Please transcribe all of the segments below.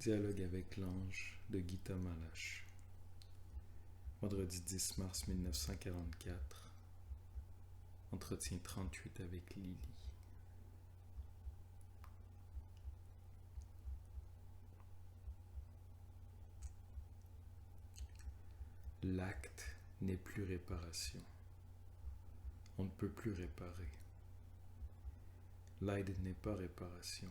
Dialogue avec l'ange de Gita Malache. Vendredi 10 mars 1944. Entretien 38 avec Lily. L'acte n'est plus réparation. On ne peut plus réparer. L'aide n'est pas réparation.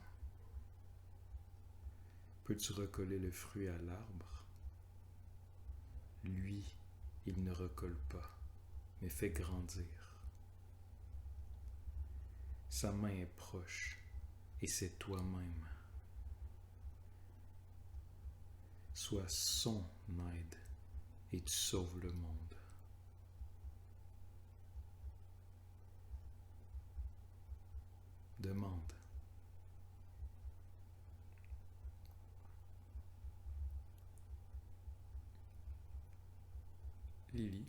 Peux-tu recoller le fruit à l'arbre? Lui, il ne recolle pas, mais fait grandir. Sa main est proche, et c'est toi-même. Sois son aide, et tu sauves le monde. Demande. Lily,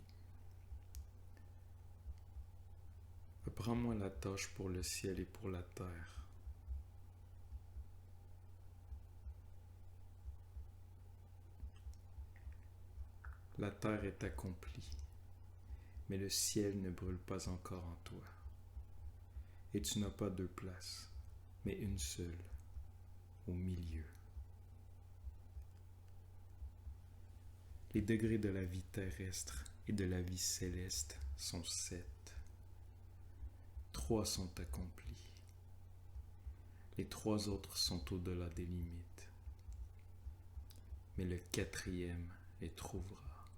apprends-moi la tâche pour le ciel et pour la terre. La terre est accomplie, mais le ciel ne brûle pas encore en toi. Et tu n'as pas deux places, mais une seule, au milieu. Les degrés de la vie terrestre et de la vie céleste sont 7. 3 sont accomplis. Les 3 autres sont au-delà des limites. Mais le 4e les trouvera.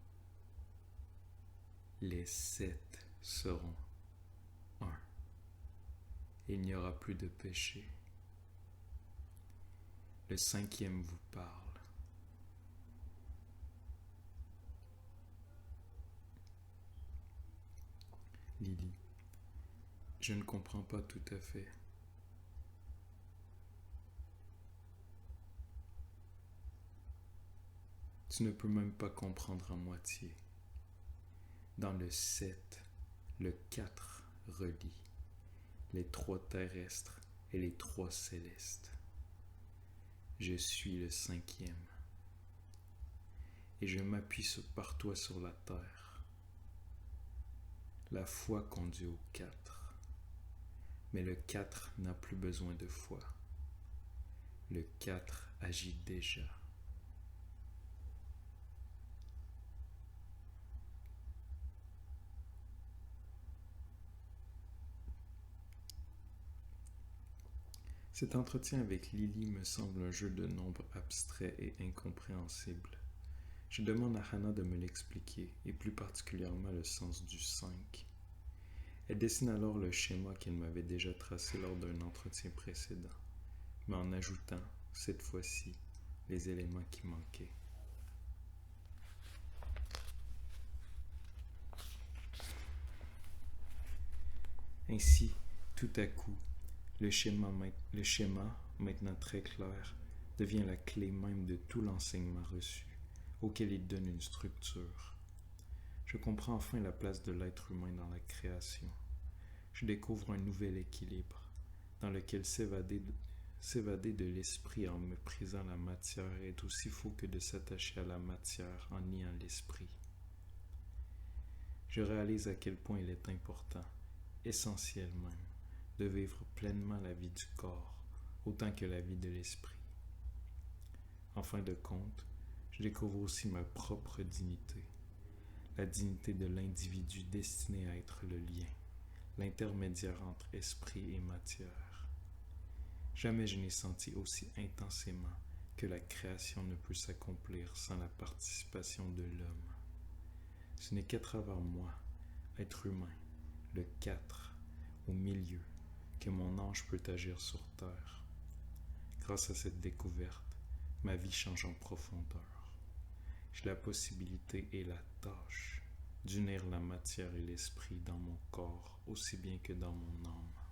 Les 7 seront 1. Il n'y aura plus de péché. Le 5e vous parle. Lily, je ne comprends pas tout à fait. Tu ne peux même pas comprendre à moitié. Dans le 7, le 4 relie les 3 terrestres et les 3 célestes. Je suis le 5e et je m'appuie par toi sur la terre. La foi conduit au 4, mais le 4 n'a plus besoin de foi. Le 4 agit déjà. Cet entretien avec Lily me semble un jeu de nombres abstrait et incompréhensible. Je demande à Hannah de me l'expliquer, et plus particulièrement le sens du 5. Elle dessine alors le schéma qu'elle m'avait déjà tracé lors d'un entretien précédent, mais en ajoutant, cette fois-ci, les éléments qui manquaient. Ainsi, tout à coup, le schéma, maintenant très clair, devient la clé même de tout l'enseignement reçu, auquel il donne une structure. Je comprends enfin la place de l'être humain dans la création. Je découvre un nouvel équilibre, dans lequel s'évader de l'esprit en méprisant la matière est aussi faux que de s'attacher à la matière en niant l'esprit. Je réalise à quel point il est important, essentiel même, de vivre pleinement la vie du corps, autant que la vie de l'esprit. En fin de compte, je découvre aussi ma propre dignité, la dignité de l'individu destiné à être le lien, l'intermédiaire entre esprit et matière. Jamais je n'ai senti aussi intensément que la création ne peut s'accomplir sans la participation de l'homme. Ce n'est qu'à travers moi, être humain, le 4, au milieu, que mon ange peut agir sur terre. Grâce à cette découverte, ma vie change en profondeur. J'ai la possibilité et la tâche d'unir la matière et l'esprit dans mon corps aussi bien que dans mon âme.